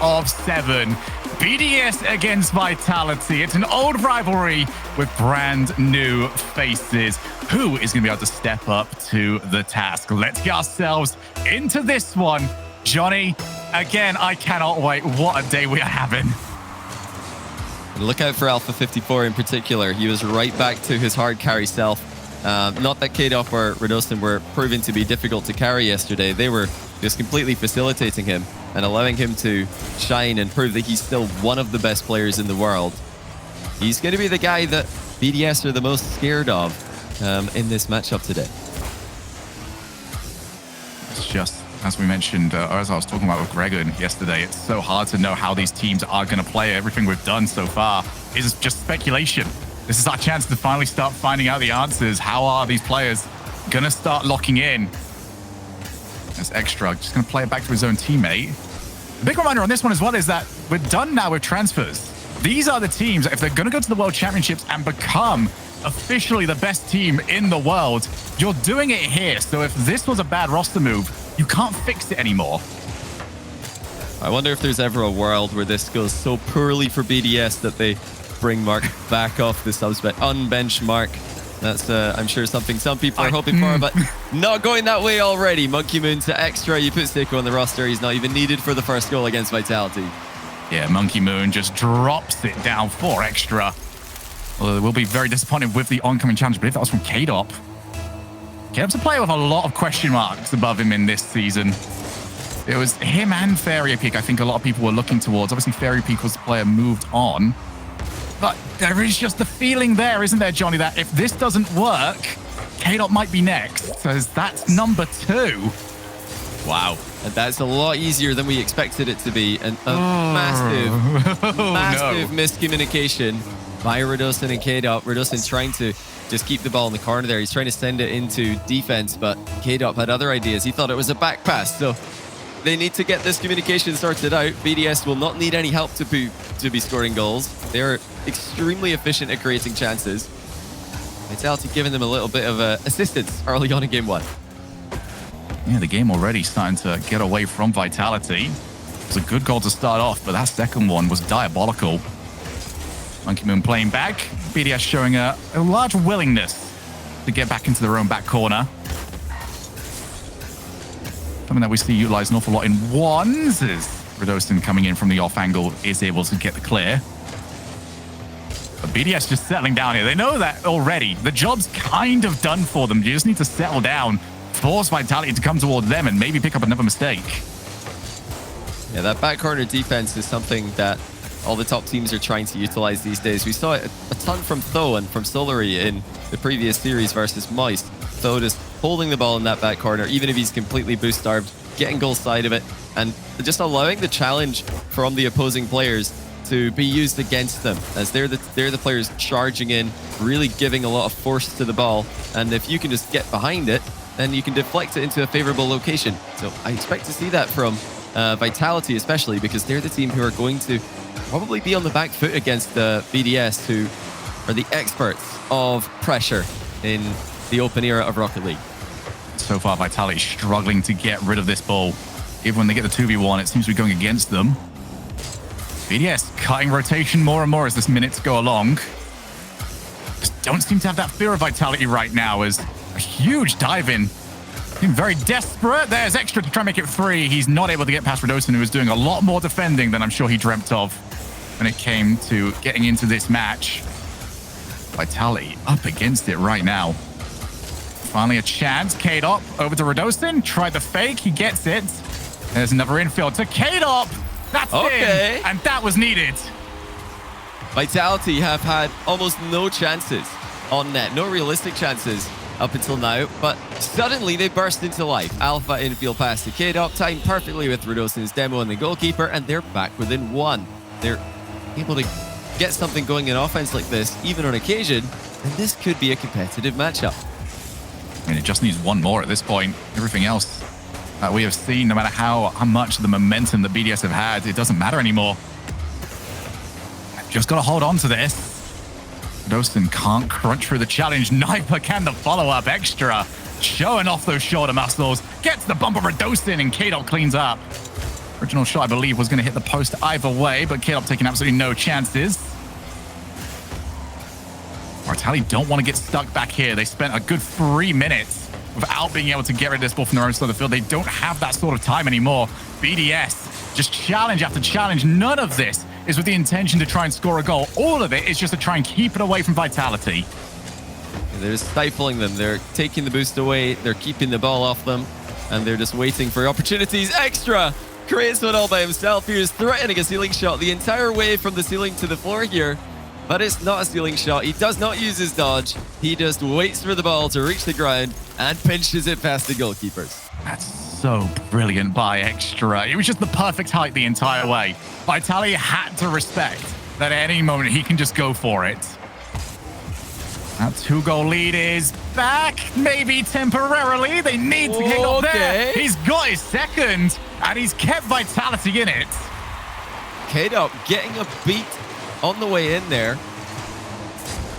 of 7. BDS against Vitality. It's an old rivalry with brand new faces. Who is going to be able to step up to the task? Let's get ourselves into this one. Johnny, again, I cannot wait. What a day we are having. Look out for Alpha 54 in particular. He was right back to his hard carry self. Not that K-Dop or Radostin were proven to be difficult to carry yesterday. They were just completely facilitating him and allowing him to shine and prove that he's still one of the best players in the world. He's going to be the guy that BDS are the most scared of in this matchup today. It's just, as we mentioned, or as I was talking about with Gregan yesterday, it's so hard to know how these teams are going to play. Everything we've done so far is just speculation. This is our chance to finally start finding out the answers. How are these players going to start locking in? As Extra just going to play it back to his own teammate. The big reminder on this one as well is that we're done now with transfers. These are the teams, if they're going to go to the World Championships and become officially the best team in the world, you're doing it here. So if this was a bad roster move, you can't fix it anymore. I wonder if there's ever a world where this goes so poorly for BDS that they bring Mark back off the subspec, unbench Mark. That's, I'm sure, something some people are hoping for, but not going that way already. Monkey Moon to Extra. You put Seiko on the roster. He's not even needed for the first goal against Vitality. Yeah, Monkey Moon just drops it down for Extra. Although they will be very disappointed with the oncoming challenge. I believe that was from K-Dop. K-Dop's a player with a lot of question marks above him in this season. It was him and Fairy Peak I think a lot of people were looking towards. Obviously, Fairy Peak was the player moved on. But there is just the feeling there, isn't there, Johnny, that if this doesn't work, K-Dop might be next. So that's number 2. Wow. And that's a lot easier than we expected it to be. And a massive miscommunication by Radostin and K-Dop. Radostin trying to just keep the ball in the corner there. He's trying to send it into defense, but K-Dop had other ideas. He thought it was a back pass. So they need to get this communication sorted out. BDS will not need any help to be scoring goals. They're extremely efficient at creating chances. Vitality giving them a little bit of assistance early on in game 1. Yeah, the game already starting to get away from Vitality. It was a good goal to start off, but that second one was diabolical. Monkey Moon playing back. BDS showing a large willingness to get back into their own back corner. Something that we see utilized an awful lot in ones as Radostin coming in from the off angle is able to get the clear. But BDS just settling down here. They know that already. The job's kind of done for them. You just need to settle down, force Vitality to come towards them and maybe pick up another mistake. Yeah, that back corner defense is something that all the top teams are trying to utilize these days. We saw it a ton from Tho and from Solary in the previous series versus Moist. Tho just holding the ball in that back corner, even if he's completely boost starved, getting goal side of it, and just allowing the challenge from the opposing players to be used against them, as they're the players charging in, really giving a lot of force to the ball. And if you can just get behind it, then you can deflect it into a favorable location. So I expect to see that from Vitality, especially because they're the team who are going to probably be on the back foot against the BDS, who are the experts of pressure in the open era of Rocket League. So far, Vitality struggling to get rid of this ball. Even when they get the 2v1, it seems to be going against them. BDS cutting rotation more and more as this minutes go along. Just don't seem to have that fear of Vitality right now, as a huge dive in. Seem very desperate. There's Extra to try and make it free. He's not able to get past Radostin, who was doing a lot more defending than I'm sure he dreamt of when it came to getting into this match. Vitality up against it right now. Finally a chance. K-Dop over to Radostin. Tried the fake. He gets it. There's another infield to K-Dop. That's in. And that was needed. Vitality have had almost no chances on net. No realistic chances up until now. But suddenly they burst into life. Alpha infield pass to K-Dop. Timed perfectly with Radostin's demo and the goalkeeper. And they're back within 1. They're able to get something going in offense like this, even on occasion. And this could be a competitive matchup. I mean, it just needs one more at this point. Everything else that we have seen, no matter how much of the momentum the BDS have had, it doesn't matter anymore. Just got to hold on to this. Radostin can't crunch through the challenge. Sniper can the follow-up. Extra showing off those shoulder muscles. Gets the bump of Radostin, and K-Dop cleans up. Original shot, I believe, was going to hit the post either way, but K-Dop taking absolutely no chances. Mortali don't want to get stuck back here. They spent a good 3 minutes without being able to get rid of this ball from their own side of the field. They don't have that sort of time anymore. BDS, just challenge after challenge. None of this is with the intention to try and score a goal. All of it is just to try and keep it away from Vitality. They're stifling them. They're taking the boost away. They're keeping the ball off them. And they're just waiting for opportunities. Extra creates one all by himself. He is threatening a ceiling shot the entire way from the ceiling to the floor here. But it's not a ceiling shot. He does not use his dodge. He just waits for the ball to reach the ground and pinches it past the goalkeepers. That's so brilliant by Extra. It was just the perfect height the entire way. Vitaly had to respect that at any moment he can just go for it. That 2-goal lead is back, maybe temporarily. They need to kick off there. He's got his second, and he's kept Vitality in it. K-Dop getting a beat on the way in there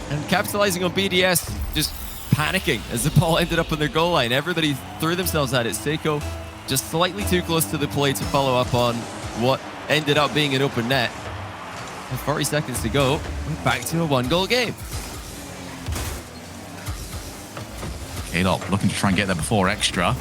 and capitalizing on BDS just panicking as the ball ended up on their goal line. Everybody threw themselves at it. Seiko just slightly too close to the play to follow up on what ended up being an open net. With 40 seconds to go, we're back to a 1-goal game. K-Dop looking to try and get there before Extra.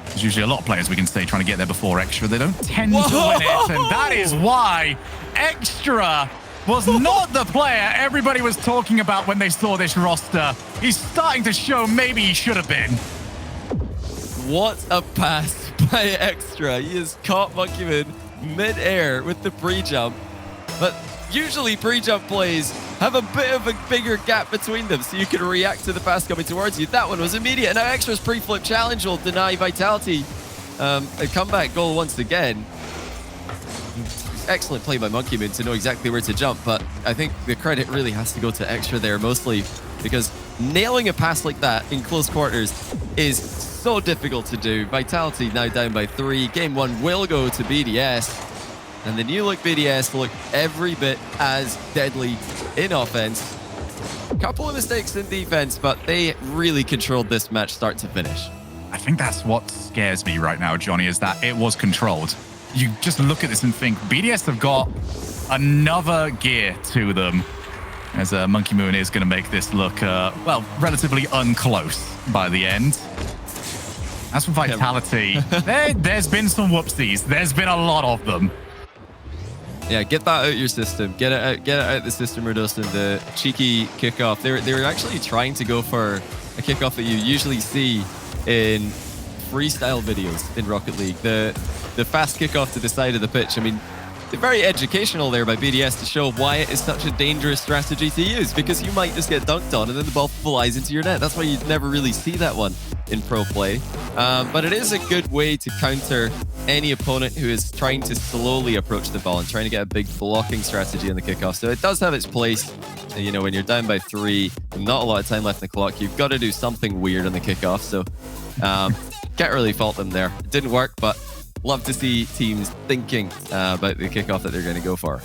There's usually a lot of players we can say trying to get there before Extra. They don't tend to win it, and that is why Extra was not the player everybody was talking about when they saw this roster. He's starting to show maybe he should have been. What a pass by Extra. He has caught Monkeyman mid-air with the pre-jump. But usually pre-jump plays have a bit of a bigger gap between them so you can react to the pass coming towards you. That one was immediate. And now Extra's pre-flip challenge will deny Vitality a comeback goal once again. Excellent play by Monkeyman to know exactly where to jump, but I think the credit really has to go to Extra there mostly because nailing a pass like that in close quarters is so difficult to do. Vitality now down by 3. Game 1 will go to BDS. And the new look BDS look every bit as deadly in offense. A couple of mistakes in defense, but they really controlled this match start to finish. I think that's what scares me right now, Johnny, is that it was controlled. You just look at this and think BDS have got another gear to them as Monkey Moon is going to make this look, well, relatively unclose by the end. As for Vitality, there's been some whoopsies. There's been a lot of them. Yeah, get that out your system. Get it out the system, Rodostin. The cheeky kickoff. They were actually trying to go for a kickoff that you usually see in freestyle videos in Rocket League. The fast kickoff to the side of the pitch. I mean, they're very educational there by BDS to show why it is such a dangerous strategy to use, because you might just get dunked on and then the ball flies into your net. That's why you never really see that one in pro play. But it is a good way to counter any opponent who is trying to slowly approach the ball and trying to get a big blocking strategy on the kickoff. So it does have its place. You know, when you're down by 3, not a lot of time left in the clock, you've got to do something weird on the kickoff. So can't really fault them there. It didn't work, but love to see teams thinking about the kickoff that they're going to go for.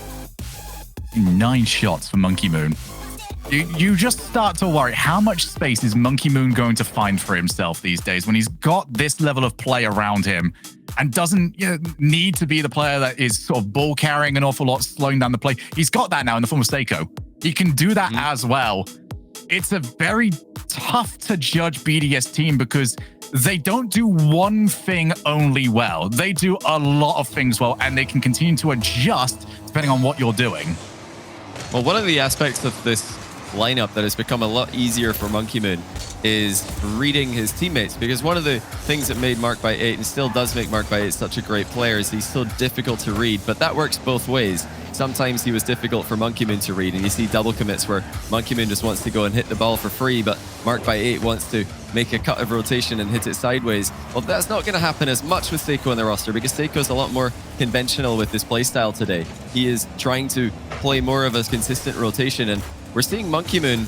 9 shots for Monkey Moon. You just start to worry, how much space is Monkey Moon going to find for himself these days when he's got this level of play around him and doesn't need to be the player that is sort of ball carrying an awful lot, slowing down the play. He's got that now in the form of Seiko. He can do that as well. It's a very tough to judge BDS team because they don't do one thing only well. They do a lot of things well, and they can continue to adjust depending on what you're doing. Well, one of the aspects of this lineup that has become a lot easier for Monkey Moon is reading his teammates, because one of the things that made Mark by 8 and still does make Mark by 8 such a great player is he's so difficult to read, but that works both ways. Sometimes he was difficult for Monkey Moon to read, and you see double commits where Monkey Moon just wants to go and hit the ball for free, but Mark by 8 wants to make a cut of rotation and hit it sideways. Well, that's not going to happen as much with Seiko on the roster because Seiko's a lot more conventional with his playstyle today. He is trying to play more of a consistent rotation, and we're seeing Monkey Moon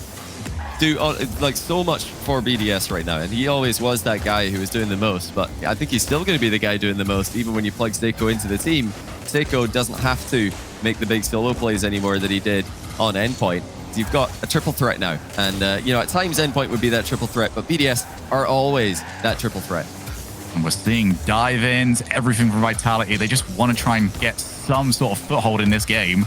do like so much for BDS right now, and he always was that guy who was doing the most, but I think he's still going to be the guy doing the most even when you plug Seiko into the team. Seiko doesn't have to make the big solo plays anymore that he did on Endpoint. You've got a triple threat now, and you know, at times Endpoint would be that triple threat, but BDS are always that triple threat. And we're seeing dive-ins, everything from Vitality. They just want to try and get some sort of foothold in this game.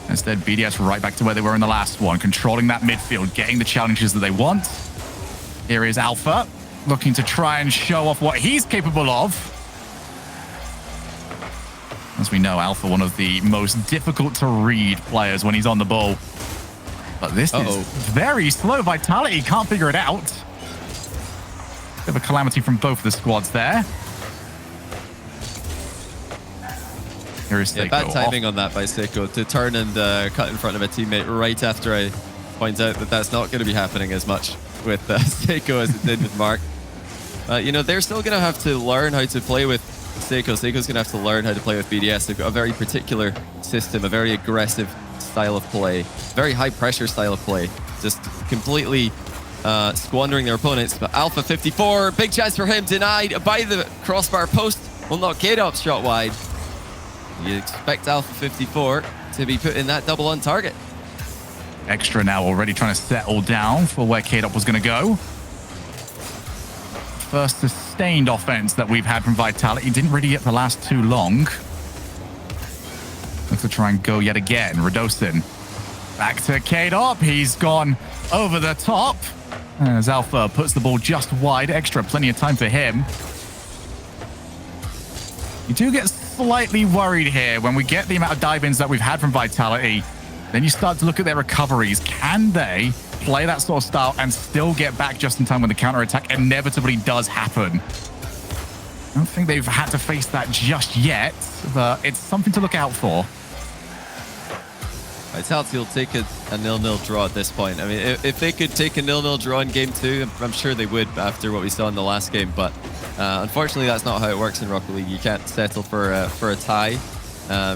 Instead, BDS right back to where they were in the last one, controlling that midfield, getting the challenges that they want. Here is Alpha, looking to try and show off what he's capable of. As we know, Alpha, one of the most difficult to read players when he's on the ball. But this is very slow. Vitality can't figure it out. Bit of a calamity from both the squads there. Here is Seiko. Bad timing on that by Seiko to turn and cut in front of a teammate right after I point out that that's not going to be happening as much with Seiko as it did with Mark. You know, they're still going to have to learn how to play with Seiko. Seiko's going to have to learn how to play with BDS. They've got a very particular system, a very aggressive style of play, very high pressure style of play, just completely squandering their opponents. But Alpha 54, big chance for him, denied by the crossbar post. Will not get up shot wide. You expect Alpha 54 to be put in that double on target. Extra now already trying to settle down for where K-Dop was going to go. First sustained offense that we've had from Vitality. Didn't really get to last too long. Looks to try and go yet again. Radosin back to K-Dop. He's gone over the top. As Alpha puts the ball just wide. Extra, plenty of time for him. You do get slightly worried here when we get the amount of dive-ins that we've had from Vitality. Then you start to look at their recoveries. Can they play that sort of style and still get back just in time when the counter-attack inevitably does happen? I don't think they've had to face that just yet, but it's something to look out for. Vitality will take a 0-0 draw at this point. I mean, if they could take a 0-0 draw in game 2, I'm sure they would after what we saw in the last game, but unfortunately that's not how it works in Rocket League. You can't settle for a tie.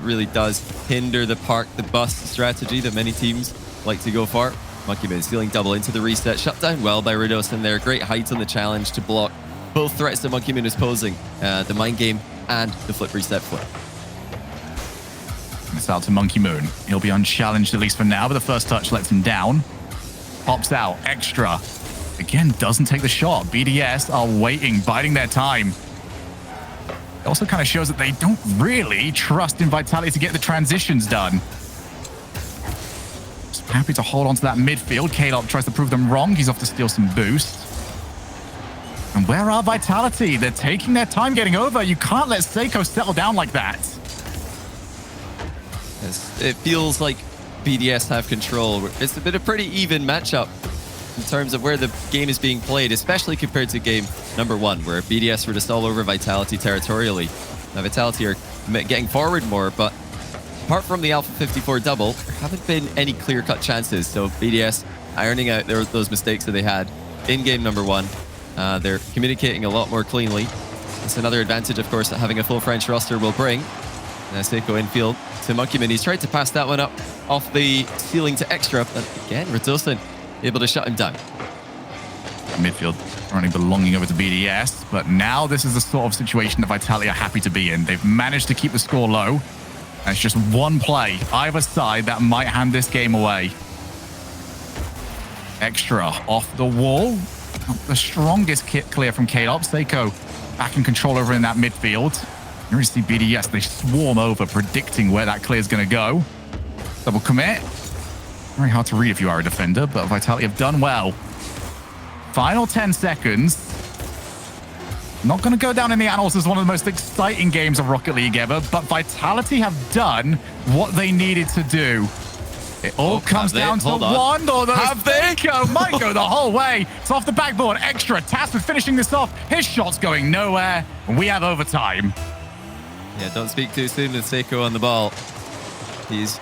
Really does hinder the park the bus strategy that many teams like to go for. Monkey Moon stealing double into the reset, shut down well by Radosin there. Great height on the challenge to block both threats that Monkey Moon is posing, the mind game and the flip reset flip. It's out to Monkey Moon. He'll be unchallenged at least for now, but the first touch lets him down. Pops out, Extra. Again, doesn't take the shot. BDS are waiting, biding their time. It also kind of shows that they don't really trust in Vitality to get the transitions done. Just happy to hold on to that midfield. K-Dop tries to prove them wrong. He's off to steal some boost. And where are Vitality? They're taking their time getting over. You can't let Seiko settle down like that. It feels like BDS have control. It's been a pretty even matchup in terms of where the game is being played, especially compared to game number 1, where BDS were just all over Vitality territorially. Now Vitality are getting forward more, but apart from the Alpha 54 double, there haven't been any clear-cut chances. So BDS ironing out those mistakes that they had in game number 1. They're communicating a lot more cleanly. It's another advantage, of course, that having a full French roster will bring. Seiko infield to Monkey Moon. He's tried to pass that one up off the ceiling to Extra, but again, Radosin able to shut him down. Midfield currently belonging over to BDS, but now this is the sort of situation that Vitality are happy to be in. They've managed to keep the score low. And it's just one play either side that might hand this game away. Extra off the wall. Not the strongest kit clear from K-Dop. Seiko back in control over in that midfield. You really see BDS, they swarm over, predicting where that clear is going to go. Double commit. Very hard to read if you are a defender, but Vitality have done well. Final 10 seconds. Not going to go down in the annals as one of the most exciting games of Rocket League ever, but Vitality have done what they needed to do. It all comes down to one, or the Seiko might go the whole way. It's off the backboard. Extra tasked with finishing this off. His shot's going nowhere, and we have overtime. Yeah, don't speak too soon with Seiko on the ball. He's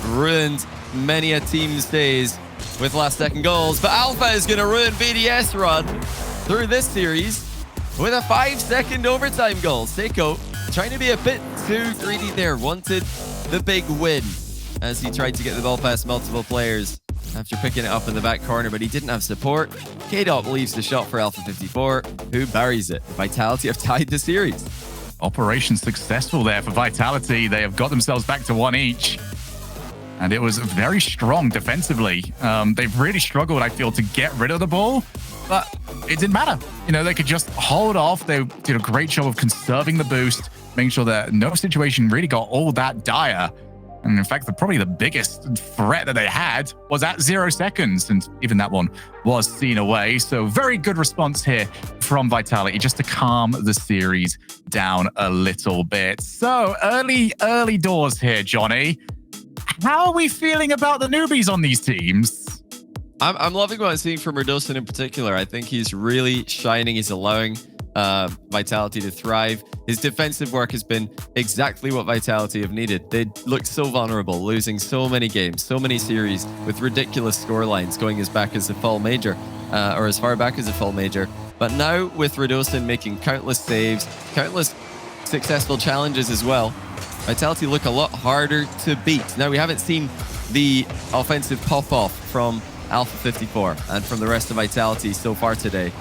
ruined many a team's days with last-second goals, but Alpha is going to ruin BDS run through this series with a 5-second overtime goal. Seiko trying to be a bit too greedy there, wanted the big win as he tried to get the ball past multiple players after picking it up in the back corner, but he didn't have support. K-Dop leaves the shot for Alpha 54, who buries it. Vitality have tied the series. Operation successful there for Vitality. They have got themselves back to 1 each. And it was very strong defensively. They've really struggled, I feel, to get rid of the ball. but it didn't matter. You know, they could just hold off. They did a great job of conserving the boost, making sure that no situation really got all that dire. And in fact, probably the biggest threat that they had was at 0 seconds. And even that one was seen away. So very good response here from Vitality just to calm the series down a little bit. So early doors here, Johnny. How are we feeling about the newbies on these teams? I'm loving what I'm seeing from Redosin in particular. I think he's really shining. He's allowing Vitality to thrive. His defensive work has been exactly what Vitality have needed. They looked so vulnerable, losing so many games, so many series with ridiculous scorelines going as back as the fall major, or as far back as the fall major. But now with Redosin making countless saves, countless successful challenges as well, Vitality look a lot harder to beat. Now, we haven't seen the offensive pop-off from Alpha 54 and from the rest of Vitality so far today.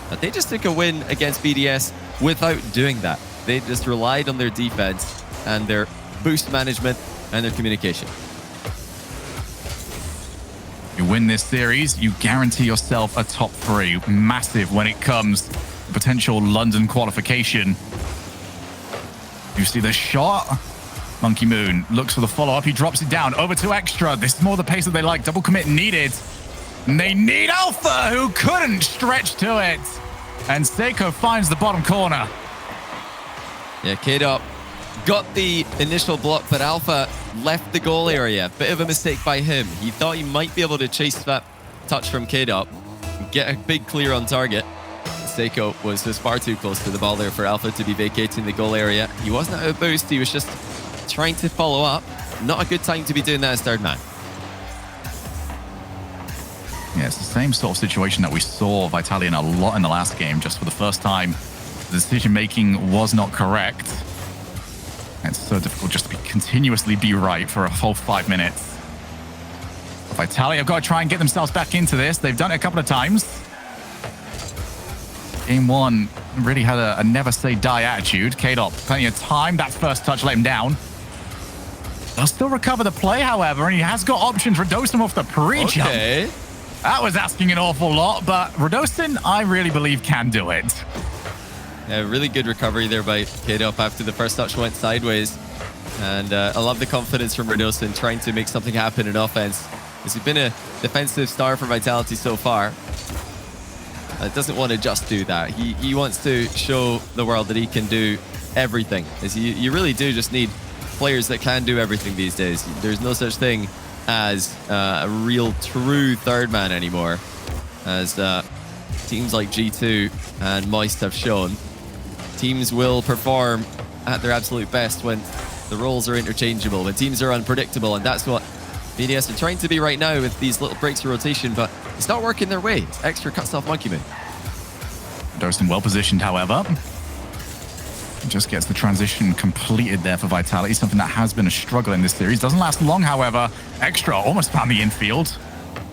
But they just took a win against BDS without doing that. They just relied on their defense and their boost management and their communication. You win this series, you guarantee yourself a top 3. Massive when it comes to potential London qualification. You see the shot. Monkey Moon looks for the follow-up. He drops it down over to Extra. This is more the pace that they like. Double commit needed. And they need Alpha, who couldn't stretch to it. And Seiko finds the bottom corner. Yeah, K-Dop got the initial block, but Alpha left the goal area. Bit of a mistake by him. He thought he might be able to chase that touch from K-Dop and get a big clear on target. Seiko was just far too close to the ball there for Alpha to be vacating the goal area. He wasn't out of boost. He was just trying to follow up. Not a good time to be doing that as third man. Yeah, it's the same sort of situation that we saw Vitality in a lot in the last game. Just for the first time, the decision-making was not correct. It's so difficult just to continuously be right for a whole 5 minutes. Vitality have got to try and get themselves back into this. They've done it a couple of times. Game 1 really had a never say die attitude. K-Dop, plenty of time. That first touch let him down. They'll still recover the play, however, and he has got options. Redosin off the pre-jump. Okay. That was asking an awful lot, but Redosin, I really believe, can do it. Yeah, really good recovery there by K-Dop after the first touch went sideways. And I love the confidence from Redosin trying to make something happen in offense. He's been a defensive star for Vitality so far. Doesn't want to just do that. He wants to show the world that he can do everything. You really do just need players that can do everything these days. There's no such thing as a real true third man anymore, as teams like G2 and Moist have shown. Teams will perform at their absolute best when the roles are interchangeable, when teams are unpredictable, and that's what BDS are trying to be right now with these little breaks of rotation, but it's not working their way. Extra cuts off Monkey Moon. Redosin well positioned, however. Just gets the transition completed there for Vitality, something that has been a struggle in this series. Doesn't last long, however. Extra almost found the infield.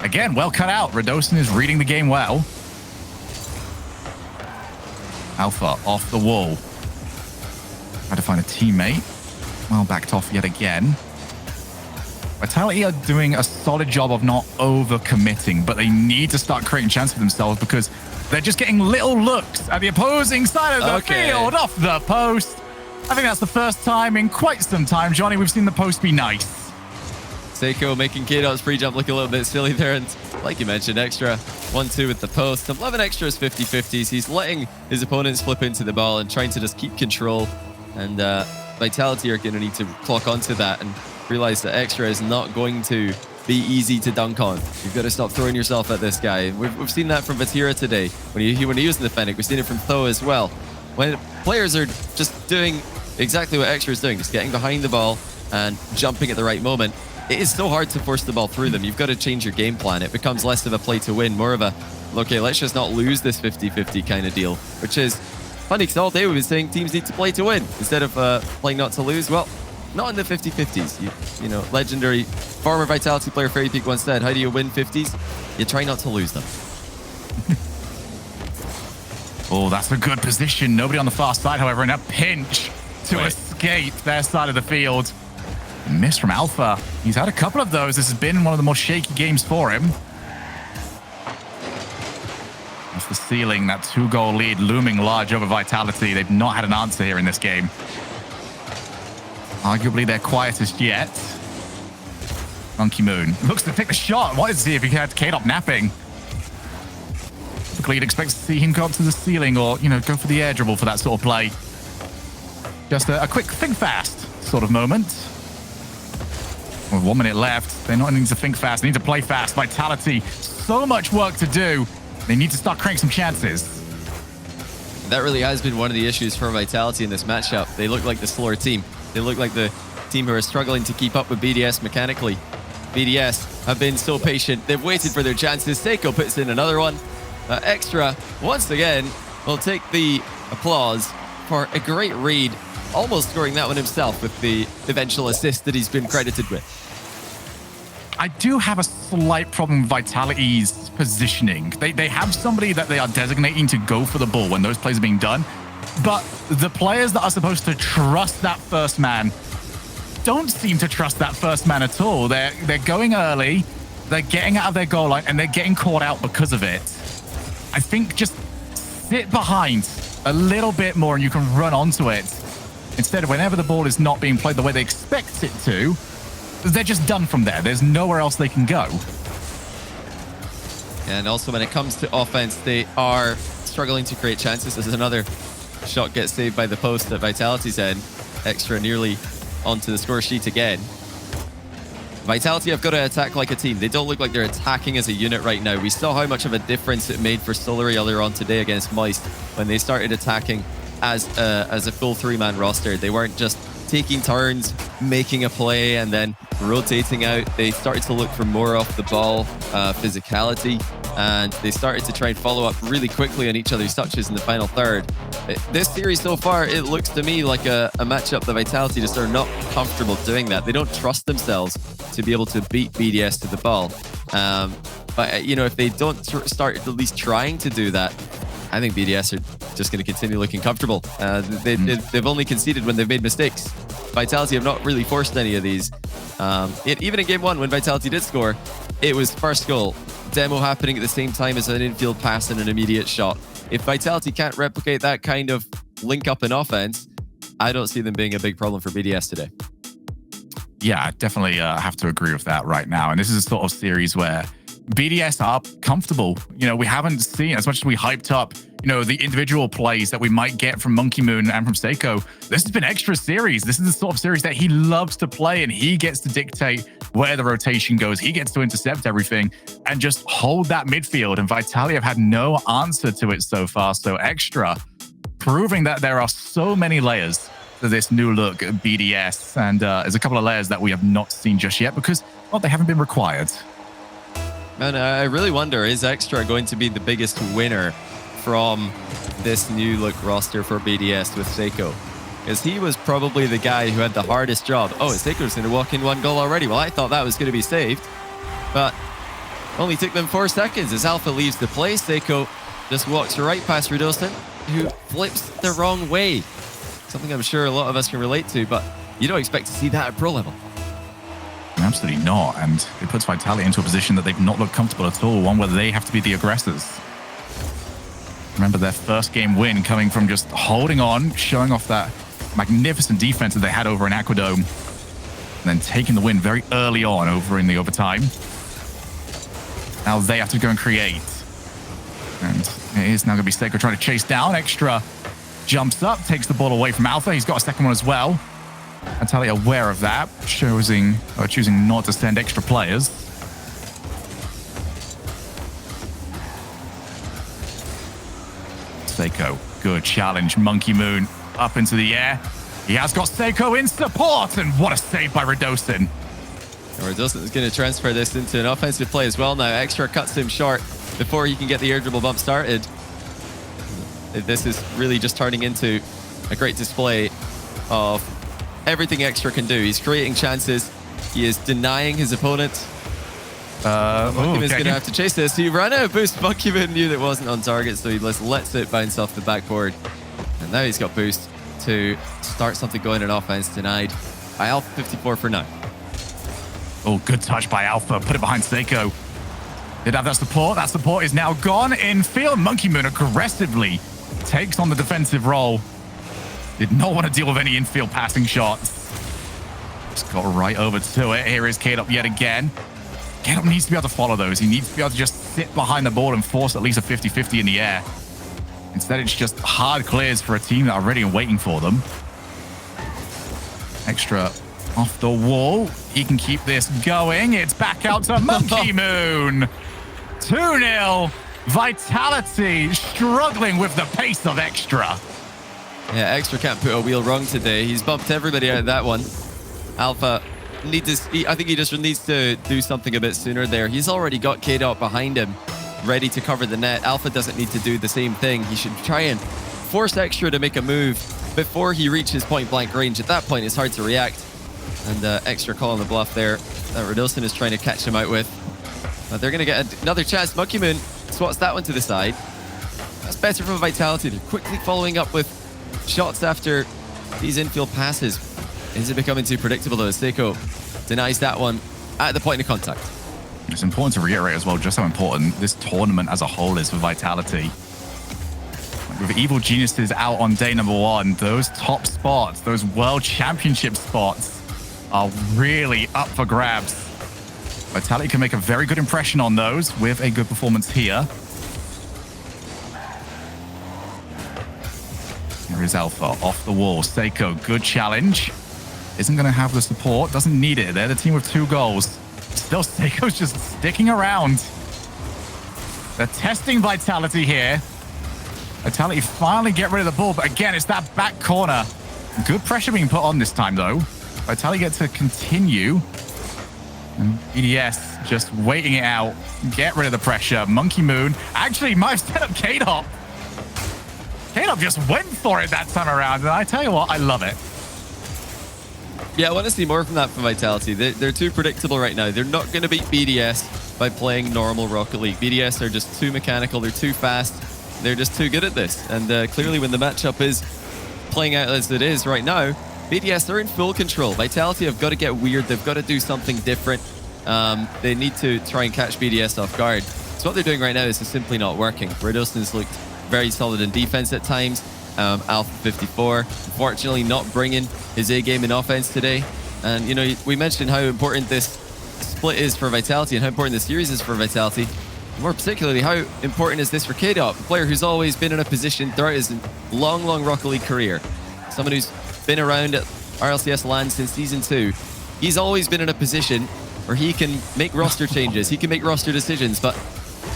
Again, well cut out. Redosin is reading the game well. Alpha off the wall. Try to find a teammate. Well backed off yet again. Vitality are doing a solid job of not over-committing, but they need to start creating chances for themselves because they're just getting little looks at the opposing side of the field, off the post. I think that's the first time in quite some time, Johnny, we've seen the post be nice. Seiko making K-Dot's pre-jump look a little bit silly there, and like you mentioned, Extra 1-2 with the post. I'm loving Extra's 50-50s. He's letting his opponents flip into the ball and trying to just keep control, and Vitality are going to need to clock onto that and realize that Extra is not going to be easy to dunk on. You've got to stop throwing yourself at this guy. We've seen that from Vatira today when he was in the Fennec. We've seen it from Tho as well. When players are just doing exactly what Extra is doing, just getting behind the ball and jumping at the right moment, it is so hard to force the ball through them. You've got to change your game plan. It becomes less of a play to win, more of a, okay, let's just not lose this 50-50 kind of deal, which is funny because all day we've been saying teams need to play to win instead of playing not to lose. Well, not in the 50-50s. You know, legendary former Vitality player Fairy Peak once said, how do you win 50s? You try not to lose them. Oh, that's a good position. Nobody on the far side, however, in a pinch to escape their side of the field. Miss from Alpha. He's had a couple of those. This has been one of the more shaky games for him. off the ceiling. That 2-goal lead looming large over Vitality. They've not had an answer here in this game. Arguably their quietest yet. Monkey Moon looks to pick the shot. Wanted to see if he had K-Dop napping. Typically, you'd expect to see him go up to the ceiling or, you know, go for the air dribble for that sort of play. Just a quick think fast sort of moment. With 1 minute left, they're not needing to think fast. They need to play fast. Vitality, so much work to do. They need to start creating some chances. That really has been one of the issues for Vitality in this matchup. They look like the slower team. They look like the team who are struggling to keep up with BDS mechanically. BDS have been so patient. They've waited for their chances. Seiko puts in another one. Extra, once again, will take the applause for a great read, almost scoring that one himself with the eventual assist that he's been credited with. I do have a slight problem with Vitality's positioning. They have somebody that they are designating to go for the ball when those plays are being done, but the players that are supposed to trust that first man don't seem to trust that first man at all. They're going early, they're getting out of their goal line, and they're getting caught out because of it. I think just sit behind a little bit more and you can run onto it. Instead of whenever the ball is not being played the way they expect it to, they're just done from there. There's nowhere else they can go. And also when it comes to offense, they are struggling to create chances. This is another shot gets saved by the post at Vitality's end. Extra nearly onto the score sheet again. Vitality have got to attack like a team. They don't look like they're attacking as a unit right now. We saw how much of a difference it made for Solary earlier on today against Moist when they started attacking as a full 3-man roster. They weren't just taking turns, making a play, and then rotating out. They started to look for more off the ball physicality, and they started to try and follow up really quickly on each other's touches in the final third. This series so far, it looks to me like a matchup that Vitality just are not comfortable doing that. They don't trust themselves to be able to beat BDS to the ball. But, you know, if they don't start at least trying to do that, I think BDS are just going to continue looking comfortable. They've only conceded when they've made mistakes. Vitality have not really forced any of these. Even in game 1, when Vitality did score, it was first goal. Demo happening at the same time as an infield pass and an immediate shot. If Vitality can't replicate that kind of link up in offense, I don't see them being a big problem for BDS today. Yeah, I definitely have to agree with that right now. And this is a sort of series where BDS are comfortable. You know, we haven't seen, as much as we hyped up, you know, the individual plays that we might get from Monkey Moon and from Seiko. This has been extra series. This is the sort of series that he loves to play, and he gets to dictate where the rotation goes. He gets to intercept everything and just hold that midfield. And Vitality have had no answer to it so far. So extra, proving that there are so many layers to this new look at BDS. And there's a couple of layers that we have not seen just yet because, well, they haven't been required. And I really wonder, is Extra going to be the biggest winner from this new look roster for BDS with Seiko? Because he was probably the guy who had the hardest job. Oh, Seiko's going to walk in 1 goal already. Well, I thought that was going to be saved, but only took them 4 seconds. As Alpha leaves the play, Seiko just walks right past Rudosin, who flips the wrong way. Something I'm sure a lot of us can relate to, but you don't expect to see that at pro level. Absolutely not. And it puts Vitality into a position that they've not looked comfortable at all, one where they have to be the aggressors. Remember their first game win coming from just holding on, showing off that magnificent defense that they had over in Aquadome, and then taking the win very early on over in the overtime. Now they have to go and create. And it is now going to be Seiko trying to chase down. Extra jumps up, takes the ball away from Alpha. He's got a second one as well. Vitality aware of that, choosing not to send extra players. Seiko, good challenge. Monkey Moon up into the air. He has got Seiko in support, and what a save by Rudosin. Rudosin is going to transfer this into an offensive play as well now. Extra cuts him short before he can get the air dribble bump started. This is really just turning into a great display of everything Extra can do. He's creating chances. He is denying his opponent. Monkey Moon's going to have to chase this. He ran out of boost. Monkey Moon knew that wasn't on target, so he just lets it bounce off the backboard. And now he's got boost to start something going in offense, denied by Alpha 54 for now. Oh, good touch by Alpha. Put it behind Seiko. Did have that support. That support is now gone infield. Monkey Moon aggressively takes on the defensive role. Did not want to deal with any infield passing shots. Just got right over to it. Here is K-Dop yet again. K-Dop needs to be able to follow those. He needs to be able to just sit behind the ball and force at least a 50-50 in the air. Instead, it's just hard clears for a team that are ready and waiting for them. Extra off the wall. He can keep this going. It's back out to Monkey Moon. 2-0. Vitality struggling with the pace of Extra. Yeah, Extra can't put a wheel wrong today. He's bumped everybody out of that one. Alpha needs to, I think he just needs to do something a bit sooner there. He's already got K-Dot behind him, ready to cover the net. Alpha doesn't need to do the same thing. He should try and force Extra to make a move before he reaches point-blank range. At that point, it's hard to react. And Extra calling the bluff there. Radilson is trying to catch him out with. But they're going to get another chance. Monkey Moon swats that one to the side. That's better from Vitality. They're quickly following up with shots after these infield passes. Is it becoming too predictable though? Seiko denies that one at the point of contact. It's important to reiterate as well just how important this tournament as a whole is for Vitality. With Evil Geniuses out on day number 1, those top spots, those World Championship spots are really up for grabs. Vitality can make a very good impression on those with a good performance here. Here is Alpha off the wall. Seiko, good challenge. Isn't going to have the support. Doesn't need it. They're the team with 2 goals. Still, Seiko's just sticking around. They're testing Vitality here. Vitality finally get rid of the ball, but again, it's that back corner. Good pressure being put on this time, though. Vitality get to continue. And BDS just waiting it out. Get rid of the pressure. Monkey Moon actually might have set up K-Dop. K-Dop just went for it that time around, and I tell you what, I love it. Yeah, I want to see more from that from Vitality. They're too predictable right now. They're not going to beat BDS by playing normal Rocket League. BDS are just too mechanical. They're too fast. They're just too good at this. And clearly when the matchup is playing out as it is right now, BDS are in full control. Vitality have got to get weird. They've got to do something different. They need to try and catch BDS off guard. So what they're doing right now is just simply not working. Radoston's looked very solid in defense at times. Alpha 54, unfortunately not bringing his A game in offense today. And, you know, we mentioned how important this split is for Vitality and how important the series is for Vitality. More particularly, how important is this for K-Dop, a player who's always been in a position throughout his long, long Rocket League career. Someone who's been around at RLCS LAN since Season 2. He's always been in a position where he can make roster changes, he can make roster decisions, but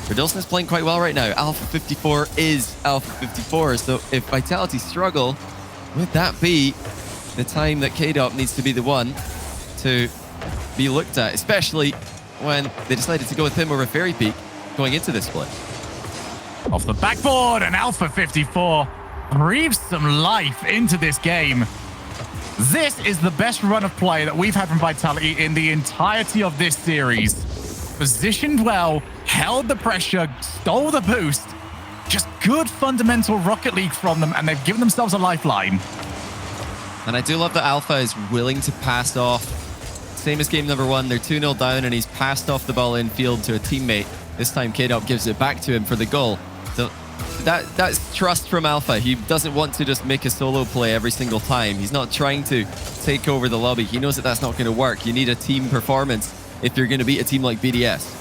Radilson is playing quite well right now. Alpha 54 is Alpha 54, so if Vitality struggle, would that be the time that K-Dop needs to be the one to be looked at, especially when they decided to go with him over Fairy Peak going into this split? Off the backboard, and Alpha 54 breathes some life into this game. This is the best run of play that we've had from Vitality in the entirety of this series. Positioned well, held the pressure, stole the boost. Just good fundamental Rocket League from them, and they've given themselves a lifeline. And I do love that Alpha is willing to pass off. Same as game number 1, they're 2-0 down, and he's passed off the ball infield to a teammate. This time K-Dop gives it back to him for the goal. So that's trust from Alpha. He doesn't want to just make a solo play every single time. He's not trying to take over the lobby. He knows that that's not going to work. You need a team performance if you're going to beat a team like BDS.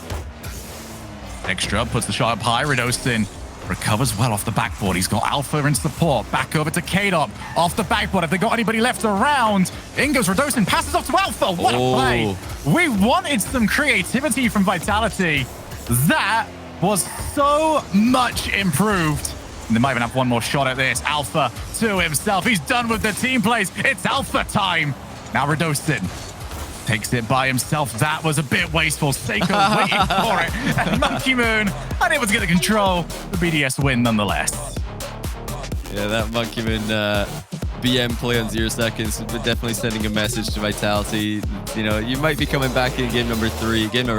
Extra puts the shot up high. Radoston recovers well off the backboard. He's got Alpha in support. Back over to K-Dop. Off the backboard. Have they got anybody left around? In goes Radoston. Passes off to Alpha. What a play. We wanted some creativity from Vitality. That was so much improved. And they might even have one more shot at this. Alpha to himself. He's done with the team plays. It's Alpha time. Now Radoston takes it by himself. That was a bit wasteful. Seiko waiting for it. And Monkey Moon unable to get the control. The BDS win nonetheless. Yeah, that Monkey Moon BM play on 0 seconds, but definitely sending a message to Vitality. You know, you might be coming back in game number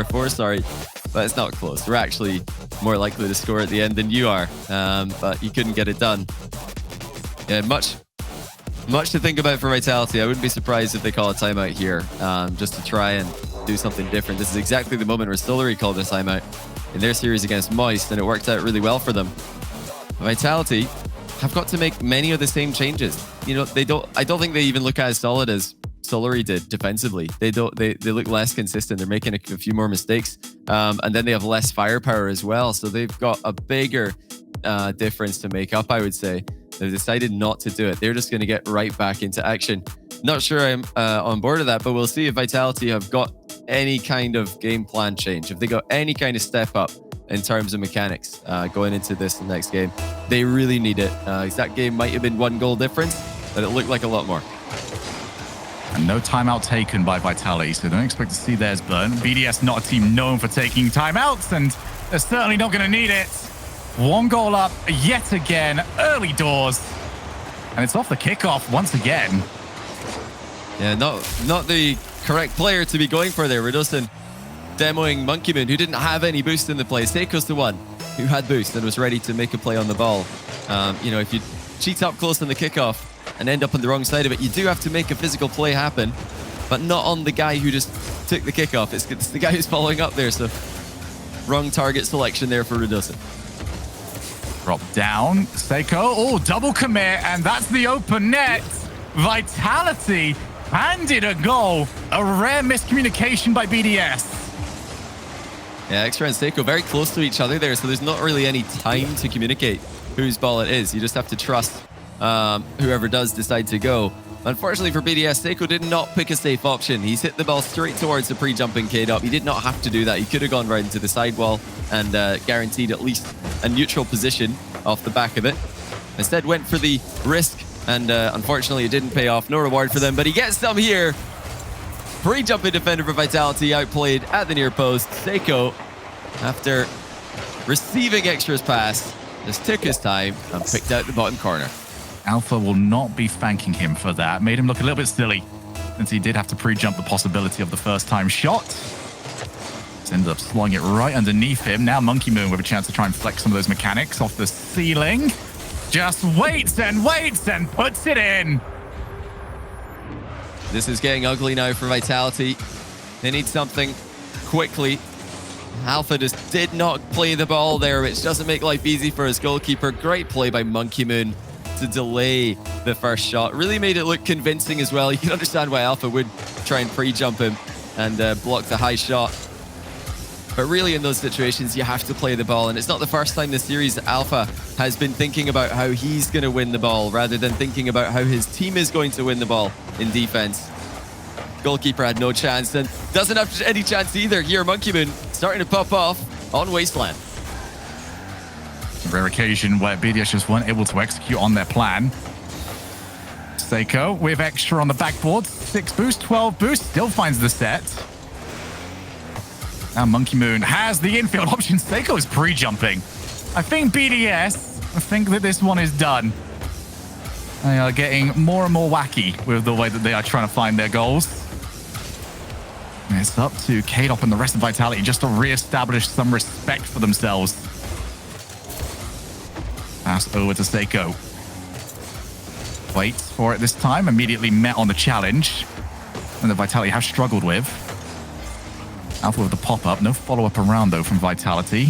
4, sorry, but it's not close. We're actually more likely to score at the end than you are, but you couldn't get it done. Yeah, much to think about for Vitality. I wouldn't be surprised if they call a timeout here, just to try and do something different. This is exactly the moment where Stillery called a timeout. in their series against Moist, and it worked out really well for them. Vitality have got to make many of the same changes. You know, I don't think they even look as solid as Solary did defensively. They look less consistent. They're making a few more mistakes, and then they have less firepower as well. So they've got a bigger difference to make up, I would say. They've decided not to do it. They're just going to get right back into action. Not sure I'm on board with that, but we'll see if Vitality have got any kind of game plan change. If they got any kind of step up in terms of mechanics going into this next game. They really need it. That game might have been 1 goal difference, but it looked like a lot more. And no timeout taken by Vitality, so don't expect to see theirs burn. BDS not a team known for taking timeouts, and they're certainly not going to need it. 1 goal up yet again, early doors. And it's off the kickoff once again. Yeah, not the correct player to be going for there. Reducin demoing Monkey Moon, who didn't have any boost in the play. Seiko's the one who had boost and was ready to make a play on the ball. You know, if you cheat up close on the kickoff and end up on the wrong side of it, you do have to make a physical play happen, but not on the guy who just took the kickoff. It's the guy who's following up there, so wrong target selection there for Reducin. Drop down, Seiko, oh, double commit, and that's the open net. Vitality handed a goal, a rare miscommunication by BDS. Yeah, Extra and Seiko very close to each other there, so there's not really any time to communicate whose ball it is. You just have to trust whoever does decide to go. Unfortunately for BDS, Seiko did not pick a safe option. He's hit the ball straight towards the pre-jumping K-Dop. He did not have to do that. He could have gone right into the sidewall and guaranteed at least a neutral position off the back of it. Instead went for the risk, and unfortunately it didn't pay off. No reward for them, but he gets some here. Pre-jumping defender for Vitality outplayed at the near post. Seiko, after receiving Extra's pass, just took his time and picked out the bottom corner. Alpha will not be thanking him for that. Made him look a little bit silly, since he did have to pre-jump the possibility of the first-time shot. Just ended up slowing it right underneath him. Now Monkey Moon with a chance to try and flex some of those mechanics off the ceiling. Just waits and puts it in. This is getting ugly now for Vitality. They need something quickly. Alpha just did not play the ball there, which doesn't make life easy for his goalkeeper. Great play by Monkey Moon to delay the first shot. Really made it look convincing as well. You can understand why Alpha would try and pre-jump him and block the high shot. But really in those situations, you have to play the ball. And it's not the first time this series that Alpha has been thinking about how he's going to win the ball rather than thinking about how his team is going to win the ball in defense. Goalkeeper had no chance and doesn't have any chance either. Here, Monkey Moon starting to pop off on Wasteland. A rare occasion where BDS just weren't able to execute on their plan. Seiko with Extra on the backboard. 6 boost, 12 boost, still finds the set. Now Monkey Moon has the infield option. Seiko is pre-jumping. I think that this one is done. They are getting more and more wacky with the way that they are trying to find their goals. And it's up to K-Dop and the rest of Vitality just to re-establish some respect for themselves. Pass over to Seiko. Waits for it this time. Immediately met on the challenge. And the Vitality have struggled with. Alpha with the pop-up. No follow-up around, though, from Vitality.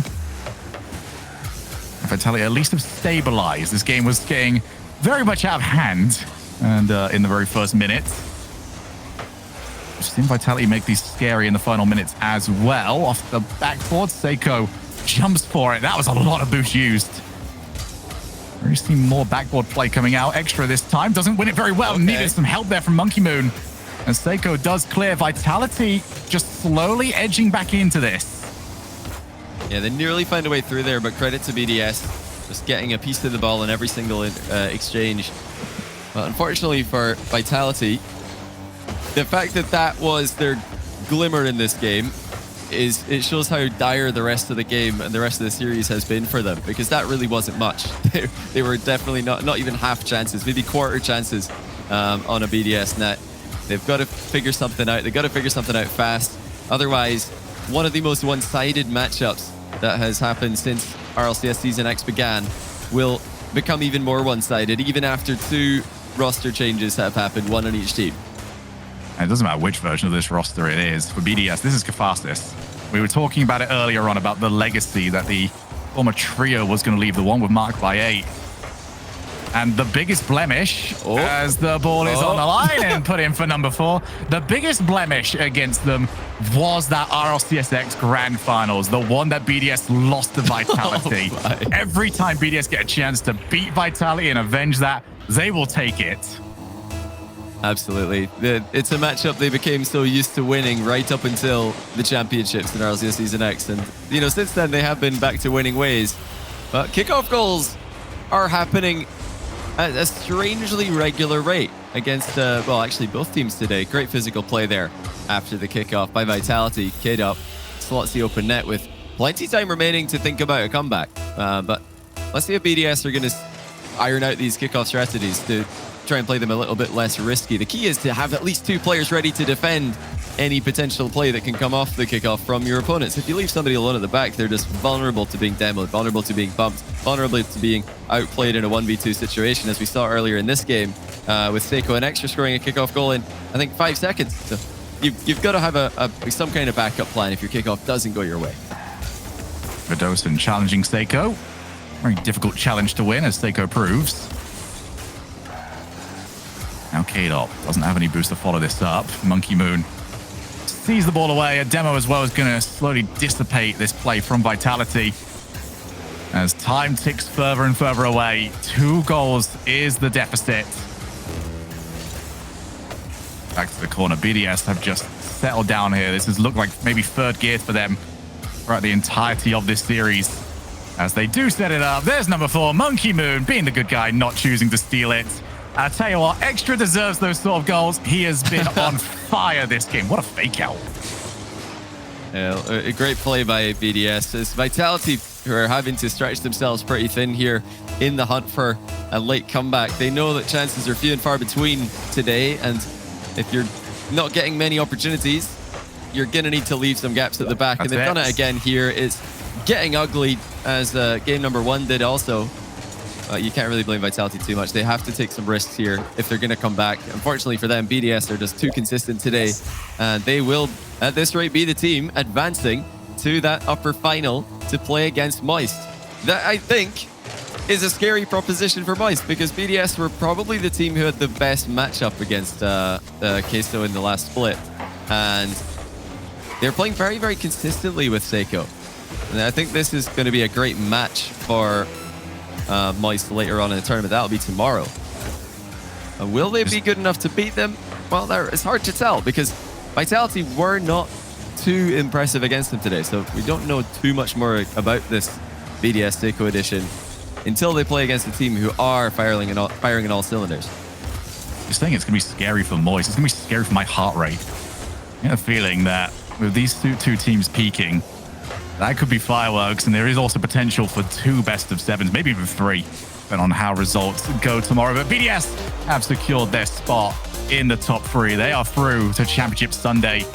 Vitality at least have stabilized. This game was getting very much out of hand. And in the very first minute. We've seen Vitality make these scary in the final minutes as well. Off the backboard, Seiko jumps for it. That was a lot of boost used. We're seeing more backboard play coming out. Extra this time. Doesn't win it very well. Okay. Needed some help there from Monkey Moon. And Seiko does clear. Vitality just slowly edging back into this. Yeah, they nearly found a way through there, but credit to BDS. Just getting a piece of the ball in every single exchange. But unfortunately for Vitality, the fact that that was their glimmer in this game it shows how dire the rest of the game and the rest of the series has been for them, because that really wasn't much. They were definitely not even half chances, maybe quarter chances on a BDS net. They've got to figure something out. They've got to figure something out fast. Otherwise, one of the most one-sided matchups that has happened since RLCS Season X began will become even more one-sided, even after 2 roster changes have happened, 1 on each team. And it doesn't matter which version of this roster it is. For BDS, this is catharsis. We were talking about it earlier on about the legacy that the former trio was going to leave, the one with Mark by 8. And the biggest blemish, as the ball is on the line and put in for number 4, the biggest blemish against them was that RLCSX Grand Finals, the one that BDS lost to Vitality. Every time BDS get a chance to beat Vitality and avenge that, they will take it. Absolutely. It's a matchup they became so used to winning right up until the championships in RLCS Season X. And, you know, since then they have been back to winning ways. But kickoff goals are happening at a strangely regular rate against, well, actually both teams today. Great physical play there after the kickoff by Vitality. Kid up, slots the open net with plenty time remaining to think about a comeback. But let's see if BDS are going to iron out these kickoff strategies to try and play them a little bit less risky. The key is to have at least 2 players ready to defend any potential play that can come off the kickoff from your opponents. If you leave somebody alone at the back, they're just vulnerable to being demoed, vulnerable to being bumped, vulnerable to being outplayed in a 1v2 situation, as we saw earlier in this game with Seiko and Extra scoring a kickoff goal in, I think, 5 seconds. So you've got to have some kind of backup plan if your kickoff doesn't go your way. Vidosin challenging Seiko. Very difficult challenge to win, as Seiko proves. Now K-Dot doesn't have any boost to follow this up. Monkey Moon sees the ball away. A demo as well is going to slowly dissipate this play from Vitality. As time ticks further and further away, 2 goals is the deficit. Back to the corner. BDS have just settled down here. This has looked like maybe 3rd gear for them throughout the entirety of this series. As they do set it up, there's number 4, Monkey Moon, being the good guy, not choosing to steal it. I tell you what, Extra deserves those sort of goals. He has been on fire this game. What a fake out. Yeah, a great play by BDS. As Vitality, who are having to stretch themselves pretty thin here in the hunt for a late comeback, they know that chances are few and far between today. And if you're not getting many opportunities, you're going to need to leave some gaps at the back. And they've done it again here. It's getting ugly, as game number 1 did also. You can't really blame Vitality too much. They have to take some risks here if they're going to come back. Unfortunately for them, BDS are just too consistent today. And they will, at this rate, be the team advancing to that upper final to play against Moist. That, I think, is a scary proposition for Moist, because BDS were probably the team who had the best matchup against Queso in the last split. And they're playing very, very consistently with Seiko. And I think this is going to be a great match for Moist later on in the tournament. That'll be tomorrow. And will they be good enough to beat them? Well, it's hard to tell, because Vitality were not too impressive against them today. So we don't know too much more about this BDS Seiko edition until they play against a team who are firing in all cylinders. Just saying it's going to be scary for Moist. It's going to be scary for my heart rate. I get a feeling that with these two teams peaking, that could be fireworks, and there is also potential for 2 best of 7s, maybe even 3, depending on how results go tomorrow. But BDS have secured their spot in the top 3. They are through to Championship Sunday